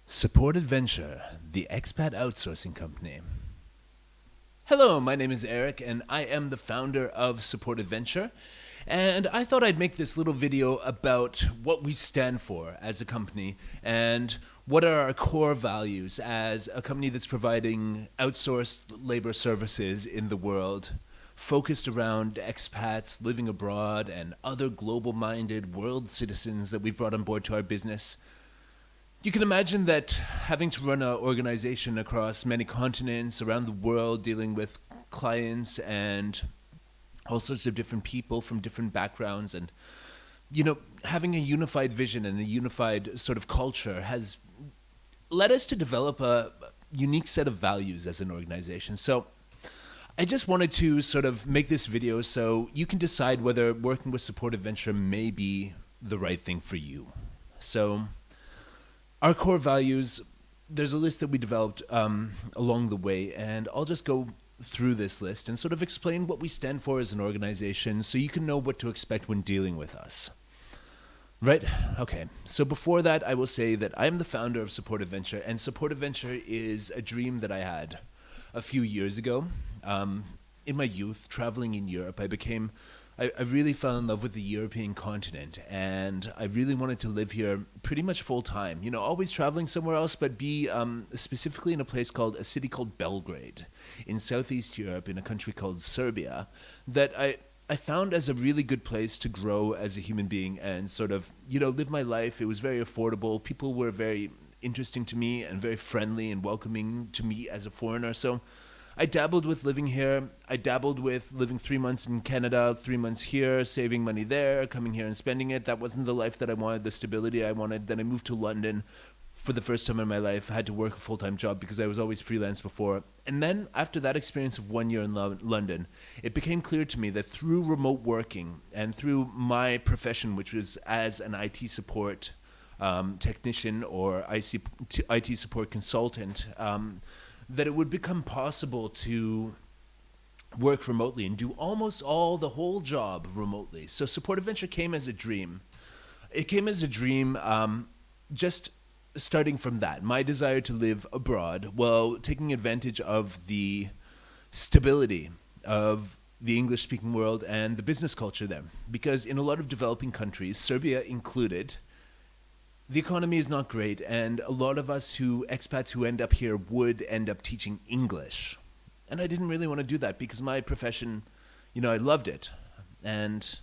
Support Adventure, the expat outsourcing company. Hello, my name is Eric, and I am the founder of Support Adventure. And I thought I'd make this little video about what we stand for as a company and what are our core values as a company that's providing outsourced labor services in the world, focused around expats living abroad and other global-minded world citizens that we've brought on board to our business. You can imagine that having to run an organization across many continents around the world, dealing with clients and all sorts of different people from different backgrounds, and having a unified vision and a unified sort of culture has led us to develop a unique set of values as an organization. So I just wanted to sort of make this video so you can decide whether working with Support Adventure may be the right thing for you. So our core values, there's a list that we developed along the way, and I'll just go through this list and sort of explain what we stand for as an organization so you can know what to expect when dealing with us. Right? Okay. So before that, I will say that I am the founder of Support Adventure, and Support Adventure is a dream that I had a few years ago. In my youth, traveling in Europe, I really fell in love with the European continent, and I really wanted to live here pretty much full time. Always traveling somewhere else, but be specifically in a city called Belgrade in Southeast Europe, in a country called Serbia, that I found as a really good place to grow as a human being and sort of, live my life. It was very affordable. People were very interesting to me and very friendly and welcoming to me as a foreigner. So I dabbled with living here. I dabbled with living 3 months in Canada, 3 months here, saving money there, coming here and spending it. That wasn't the life that I wanted, the stability I wanted. Then I moved to London for the first time in my life. I had to work a full-time job because I was always freelance before. And then after that experience of 1 year in London, it became clear to me that through remote working and through my profession, which was as an IT support technician or IT support consultant, that it would become possible to work remotely and do almost the whole job remotely. So Support Adventure came as a dream. It came as a dream just starting from that, my desire to live abroad while taking advantage of the stability of the English-speaking world and the business culture there. Because in a lot of developing countries, Serbia included, the economy is not great, and a lot of us expats who end up here would end up teaching English. And I didn't really want to do that because my profession, I loved it. And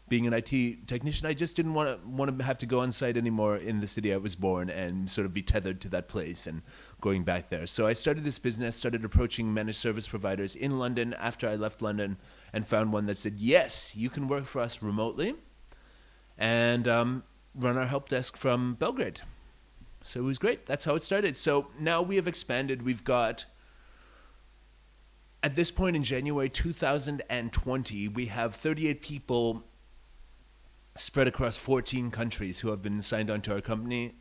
being an IT technician, I just didn't want to have to go on site anymore in the city I was born and sort of be tethered to that place and going back there. So I started this business, started approaching managed service providers in London after I left London, and found one that said, yes, you can work for us remotely. And run our help desk from Belgrade. So it was great. That's how it started. So now we have expanded. We've got, at this point in January 2020, we have 38 people spread across 14 countries who have been signed on to our company.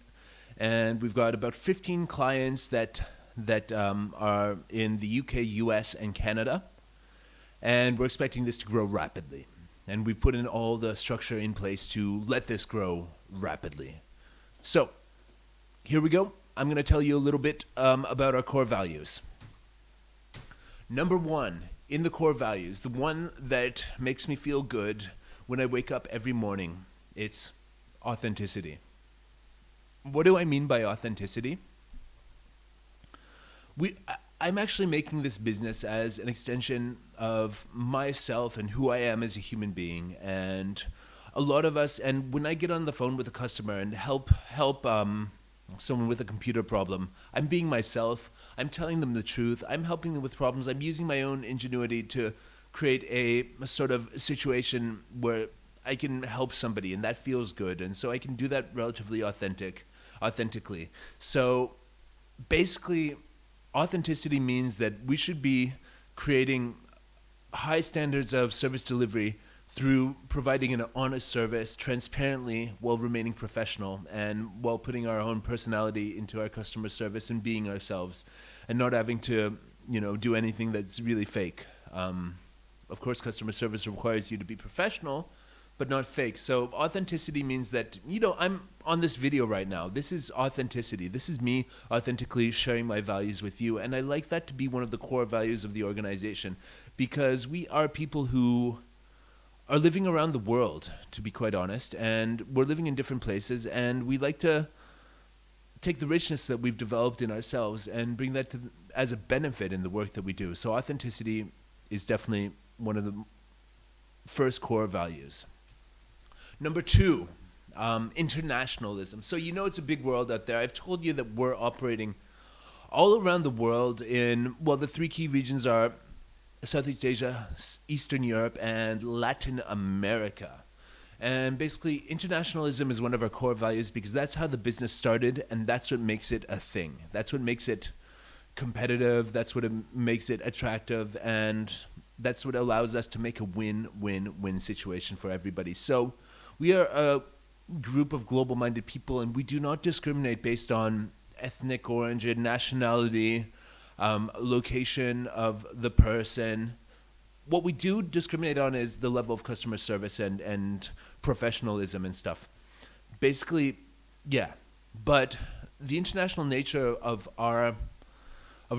And we've got about 15 clients that are in the UK, US, and Canada. And we're expecting this to grow rapidly. And we've put in all the structure in place to let this grow rapidly. So here we go. I'm going to tell you a little bit about our core values. Number one in the core values, the one that makes me feel good when I wake up every morning, it's authenticity. What do I mean by authenticity? I'm actually making this business as an extension of myself and who I am as a human being. And a lot of us, and when I get on the phone with a customer and help someone with a computer problem, I'm being myself. I'm telling them the truth. I'm helping them with problems. I'm using my own ingenuity to create a sort of situation where I can help somebody, and that feels good. And so I can do that relatively authentically. So basically, authenticity means that we should be creating high standards of service delivery through providing an honest service transparently while remaining professional and while putting our own personality into our customer service and being ourselves and not having to, do anything that's really fake. Of course, customer service requires you to be professional, but not fake. So authenticity means that, I'm on this video right now. This is authenticity. This is me authentically sharing my values with you. And I like that to be one of the core values of the organization, because we are people who are living around the world, to be quite honest, and we're living in different places, and we like to take the richness that we've developed in ourselves and bring that as a benefit in the work that we do. So authenticity is definitely one of the first core values. Number 2, internationalism. So it's a big world out there. I've told you that we're operating all around the world in, the 3 key regions are Southeast Asia, Eastern Europe, and Latin America. And basically, internationalism is one of our core values because that's how the business started, and that's what makes it a thing. That's what makes it competitive, that's what makes it attractive, and that's what allows us to make a win-win-win situation for everybody. So we are a group of global-minded people, and we do not discriminate based on ethnic origin, nationality, location of the person. What we do discriminate on is the level of customer service and professionalism and stuff. Basically, yeah. But the international nature of our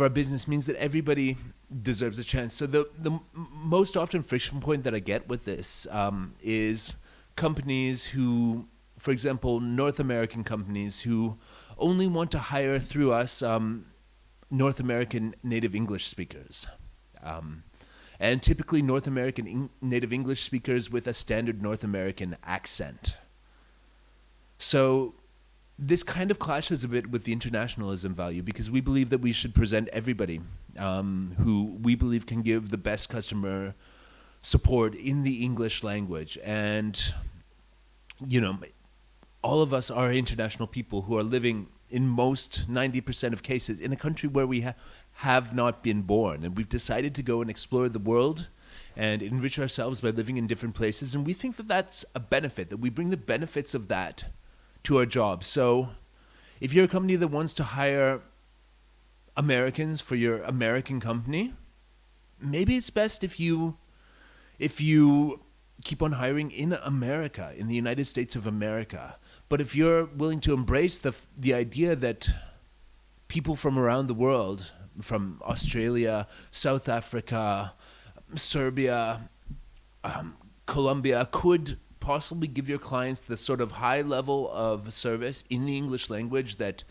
business means that everybody deserves a chance. So the most often friction point that I get with this is companies who, for example, North American companies who only want to hire through us North American native English speakers. And typically North American native English speakers with a standard North American accent. So this kind of clashes a bit with the internationalism value, because we believe that we should present everybody who we believe can give the best customer support in the English language. And, all of us are international people who are living in most 90% of cases in a country where we have not been born. And we've decided to go and explore the world and enrich ourselves by living in different places. And we think that that's a benefit, that we bring the benefits of that to our jobs. So if you're a company that wants to hire Americans for your American company, maybe it's best if you keep on hiring in America, in the United States of America. But if you're willing to embrace the idea that people from around the world, from Australia, South Africa, Serbia, Colombia, could possibly give your clients the sort of high level of service in the English language that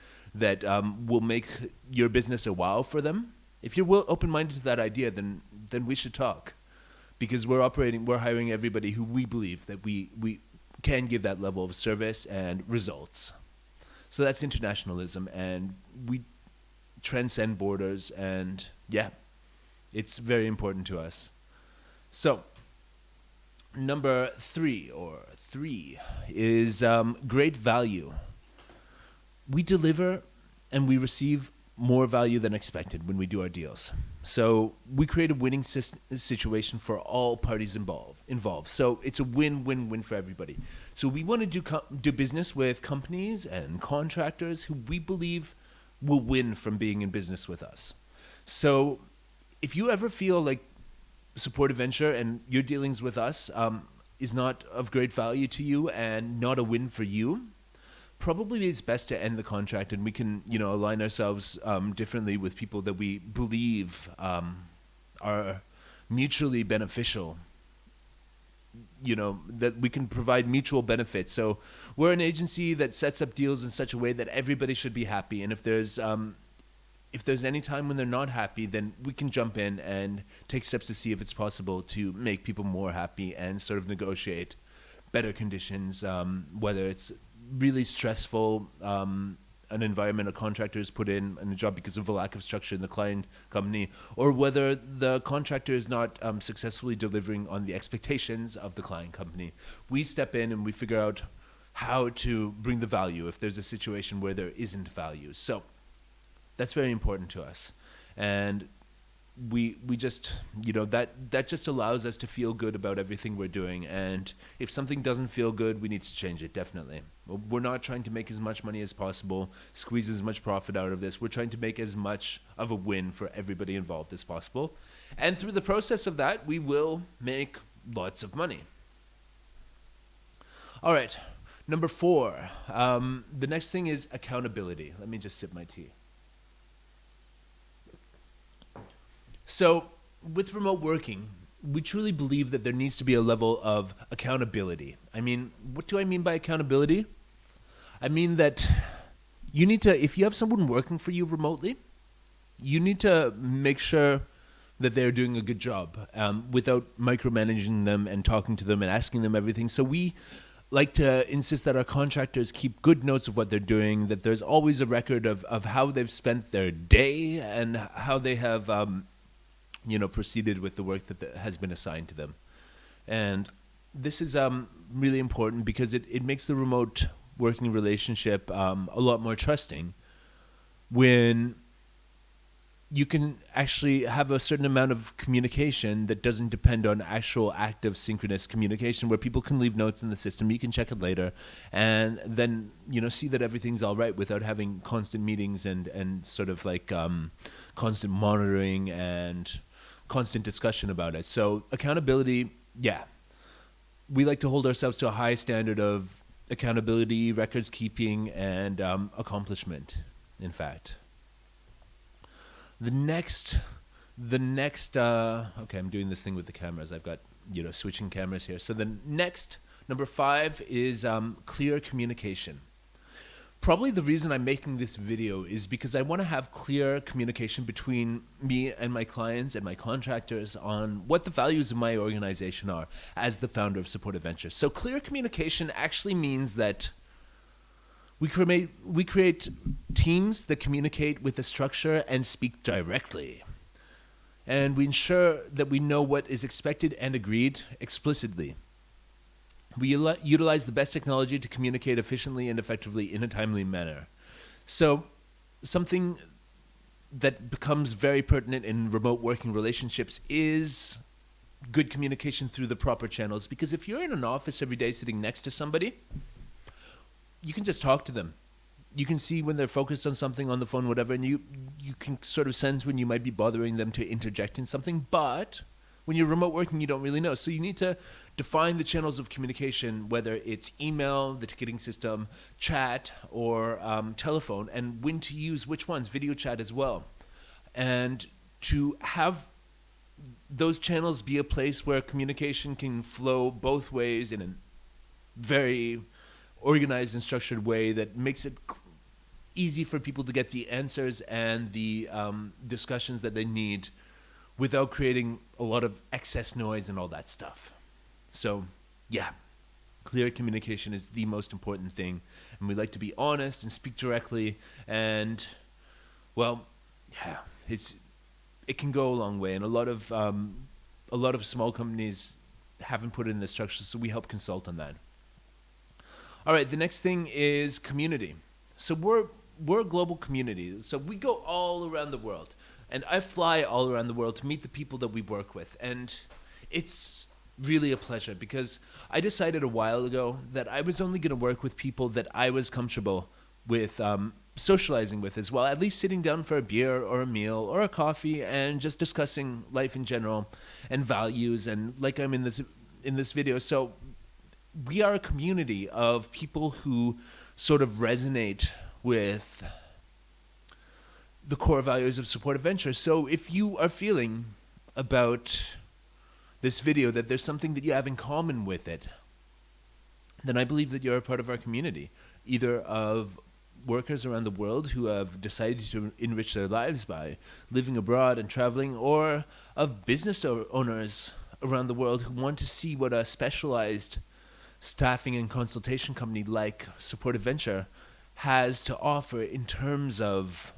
will make your business a wow for them, if you're open-minded to that idea, then we should talk. Because we're hiring everybody who we believe that we can give that level of service and results. So that's internationalism, and we transcend borders, and yeah, it's very important to us. So number 3 is great value. We deliver and we receive more value than expected when we do our deals. So we create a winning situation for all parties involved. So it's a win-win-win for everybody. So we want to do business with companies and contractors who we believe will win from being in business with us. So if you ever feel like Support Adventure and your dealings with us is not of great value to you and not a win for you, probably it's best to end the contract, and we can, align ourselves differently with people that we believe are mutually beneficial. That we can provide mutual benefits. So we're an agency that sets up deals in such a way that everybody should be happy. And if there's any time when they're not happy, then we can jump in and take steps to see if it's possible to make people more happy and sort of negotiate better conditions, whether it's really stressful an environment a contractor is put in a job because of a lack of structure in the client company, or whether the contractor is not successfully delivering on the expectations of the client company. We step in and we figure out how to bring the value if there's a situation where there isn't value. So that's very important to us. And we just, that just allows us to feel good about everything we're doing. And if something doesn't feel good, we need to change it, definitely. We're not trying to make as much money as possible, squeeze as much profit out of this. We're trying to make as much of a win for everybody involved as possible. And through the process of that, we will make lots of money. All right. Number 4. The next thing is accountability. Let me just sip my tea. So, with remote working, we truly believe that there needs to be a level of accountability. I mean, what do I mean by accountability? I mean that you need to, if you have someone working for you remotely, you need to make sure that they're doing a good job without micromanaging them and talking to them and asking them everything. So we like to insist that our contractors keep good notes of what they're doing, that there's always a record of how they've spent their day and how they have proceeded with the work that has been assigned to them. And this is really important because it makes the remote working relationship a lot more trusting when you can actually have a certain amount of communication that doesn't depend on actual active synchronous communication, where people can leave notes in the system, you can check it later, and then see that everything's all right without having constant meetings and sort of like constant monitoring and constant discussion about it. So accountability, yeah, we like to hold ourselves to a high standard of accountability, records keeping, and accomplishment, in fact. The next, okay, I'm doing this thing with the cameras. I've got, switching cameras here. So the next, number 5, is clear communication. Probably the reason I'm making this video is because I want to have clear communication between me and my clients and my contractors on what the values of my organization are as the founder of Support Adventure. So clear communication actually means that we create teams that communicate with a structure and speak directly. And we ensure that we know what is expected and agreed explicitly. We utilize the best technology to communicate efficiently and effectively in a timely manner. So something that becomes very pertinent in remote working relationships is good communication through the proper channels. Because if you're in an office every day sitting next to somebody, you can just talk to them. You can see when they're focused on something on the phone, whatever, and you can sort of sense when you might be bothering them to interject in something. But when you're remote working, you don't really know. So you need to define the channels of communication, whether it's email, the ticketing system, chat, or telephone, and when to use which ones, video chat as well. And to have those channels be a place where communication can flow both ways in a very organized and structured way that makes it easy for people to get the answers and the discussions that they need without creating a lot of excess noise and all that stuff. So, yeah, clear communication is the most important thing, and we like to be honest and speak directly. And, well, yeah, it can go a long way, and a lot of small companies haven't put in the structure, so we help consult on that. All right, the next thing is community. So we're a global community. So we go all around the world. And I fly all around the world to meet the people that we work with. And it's really a pleasure because I decided a while ago that I was only going to work with people that I was comfortable with socializing with as well, at least sitting down for a beer or a meal or a coffee and just discussing life in general and values, and like I'm in this video. So we are a community of people who sort of resonate with the core values of Support Adventure. So if you are feeling about this video that there's something that you have in common with it, then I believe that you're a part of our community, either of workers around the world who have decided to enrich their lives by living abroad and traveling, or of business owners around the world who want to see what a specialized staffing and consultation company like Support Adventure has to offer in terms of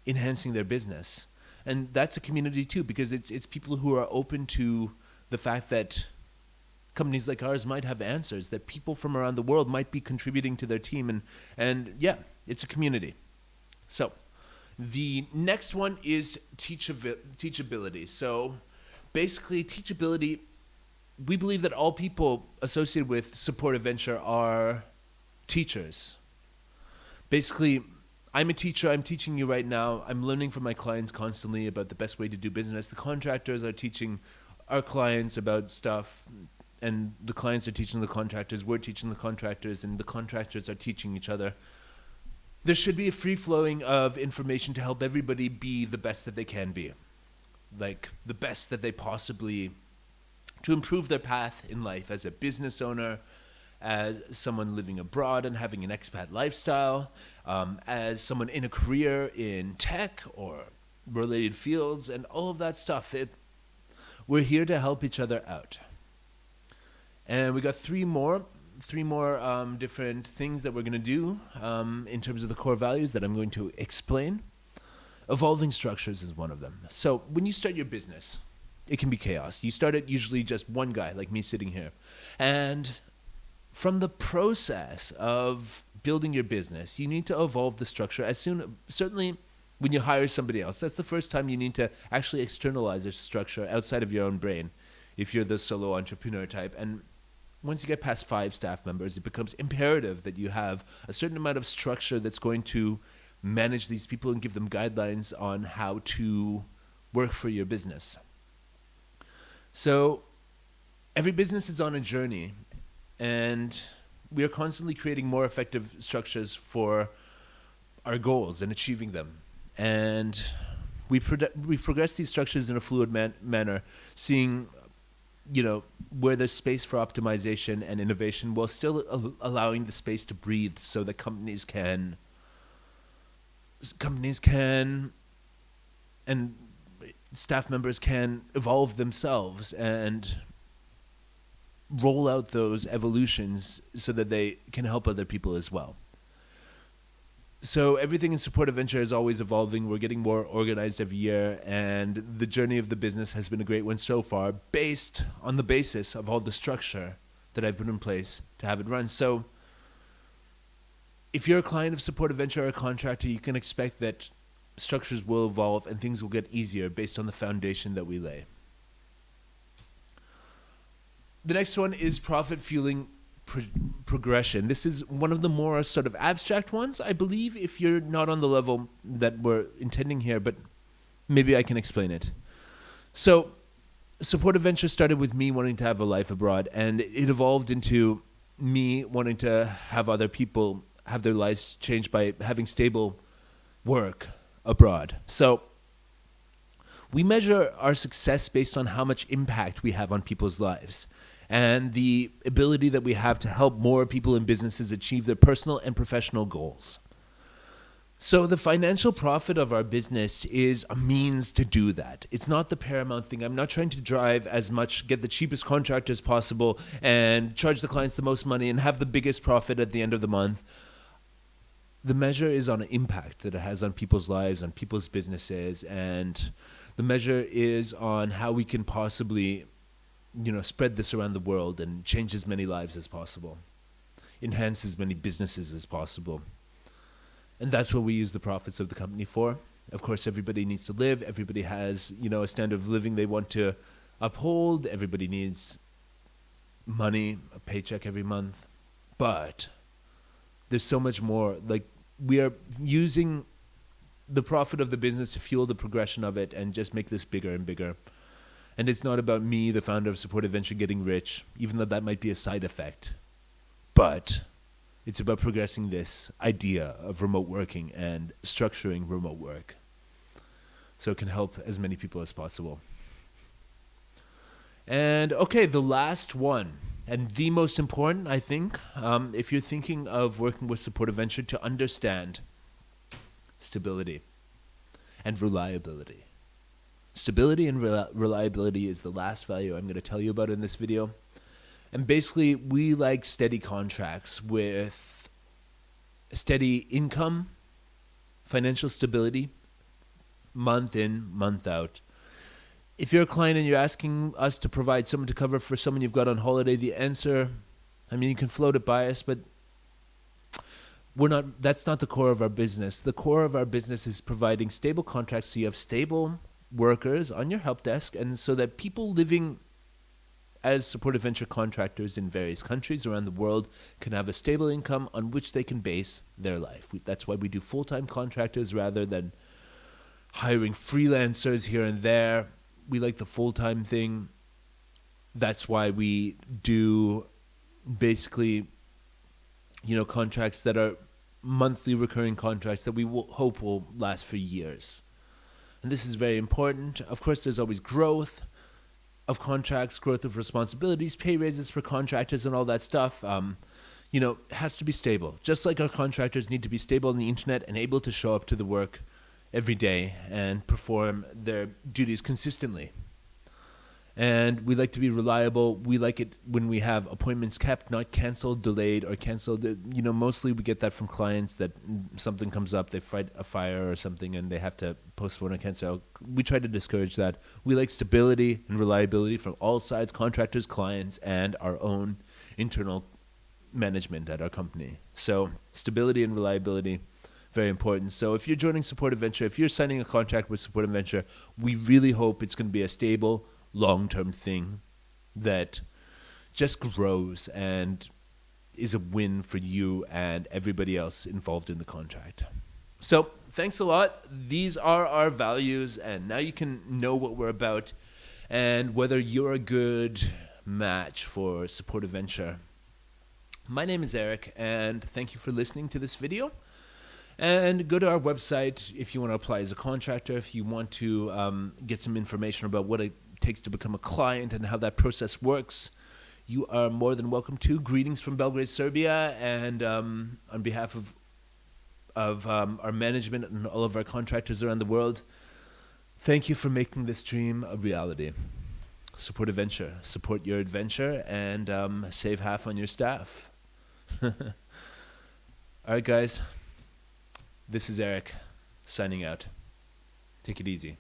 enhancing their business. And that's a community too, because it's people who are open to the fact that companies like ours might have answers, that people from around the world might be contributing to their team, and yeah, it's a community. So the next one is teachability. So basically, teachability, we believe that all people associated with Support Adventure are teachers. Basically, I'm a teacher. I'm teaching you right now. I'm learning from my clients constantly about the best way to do business. The contractors are teaching our clients about stuff. and the clients are teaching the contractors, we're teaching the contractors, and the contractors are teaching each other. There should be a free flowing of information to help everybody be the best that they can be. Like the best that they possibly, to improve their path in life as a business owner, as someone living abroad and having an expat lifestyle, as someone in a career in tech or related fields and all of that stuff. We're here to help each other out. And we got three more different things that we're going to do in terms of the core values that I'm going to explain. Evolving structures is one of them. So when you start your business, it can be chaos. You start it usually just one guy, like me sitting here. And from the process of building your business, you need to evolve the structure certainly when you hire somebody else. That's the first time you need to actually externalize a structure outside of your own brain if you're the solo entrepreneur type. And once you get past 5 staff members, it becomes imperative that you have a certain amount of structure that's going to manage these people and give them guidelines on how to work for your business. So every business is on a journey, and we are constantly creating more effective structures for our goals and achieving them. And we progress these structures in a fluid manner, seeing where there's space for optimization and innovation while still allowing the space to breathe so that companies can and staff members can evolve themselves and roll out those evolutions so that they can help other people as well. So everything in Supportive Venture is always evolving. We're getting more organized every year, and the journey of the business has been a great one so far, based on the basis of all the structure that I've put in place to have it run. So if you're a client of Supportive Venture or a contractor, you can expect that structures will evolve and things will get easier based on the foundation that we lay. The next one is profit fueling progression. This is one of the more sort of abstract ones, I believe, if you're not on the level that we're intending here, but maybe I can explain it. So Supportive Venture started with me wanting to have a life abroad, and it evolved into me wanting to have other people have their lives changed by having stable work abroad. So we measure our success based on how much impact we have on people's lives and the ability that we have to help more people and businesses achieve their personal and professional goals. So the financial profit of our business is a means to do that. It's not the paramount thing. I'm not trying to drive as much, get the cheapest contract as possible and charge the clients the most money and have the biggest profit at the end of the month. The measure is on an impact that it has on people's lives, on people's businesses, and the measure is on how we can possibly spread this around the world and change as many lives as possible, enhance as many businesses as possible. And that's what we use the profits of the company for. Of course, everybody needs to live. Everybody has, a standard of living they want to uphold. Everybody needs money, a paycheck every month. But there's so much more. Like, we are using the profit of the business to fuel the progression of it and just make this bigger and bigger. And it's not about me, the founder of Supportive Venture, getting rich, even though that might be a side effect. But it's about progressing this idea of remote working and structuring remote work so it can help as many people as possible. And okay, the last one, and the most important, I think, if you're thinking of working with Supportive Venture, to understand stability and reliability. Stability and reliability is the last value I'm going to tell you about in this video. And basically, we like steady contracts with steady income, financial stability, month in, month out. If you're a client and you're asking us to provide someone to cover for someone you've got on holiday, the answer, you can float it by us, but that's not the core of our business. The core of our business is providing stable contracts so you have stable workers on your help desk, and so that people living as Supportive Venture contractors in various countries around the world can have a stable income on which they can base their life. That's why we do full-time contractors rather than hiring freelancers here and there. We like the full-time thing. That's why we do basically, contracts that are monthly recurring contracts that we hope will last for years. And this is very important. Of course, there's always growth of contracts, growth of responsibilities, pay raises for contractors, and all that stuff. It has to be stable. Just like our contractors need to be stable on the internet and able to show up to the work every day and perform their duties consistently. And we like to be reliable. We like it when we have appointments kept, not canceled, delayed, or canceled. Mostly we get that from clients that something comes up, they fight a fire or something, and they have to postpone or cancel. We try to discourage that. We like stability and reliability from all sides, contractors, clients, and our own internal management at our company. So stability and reliability, very important. So if you're joining Support Adventure, if you're signing a contract with Support Adventure, we really hope it's going to be a stable, long-term thing that just grows and is a win for you and everybody else involved in the contract. So thanks a lot. These are our values, and now you can know what we're about and whether you're a good match for Support Adventure. My name is Eric, and thank you for listening to this video. And go to our website if you want to apply as a contractor, if you want to get some information about what it takes to become a client and how that process works. You are more than welcome to. Greetings from Belgrade, Serbia, and on behalf of our management and all of our contractors around the world, thank you for making this dream a reality. Support Adventure. Support your adventure and save half on your staff. All right, guys. This is Eric, signing out. Take it easy.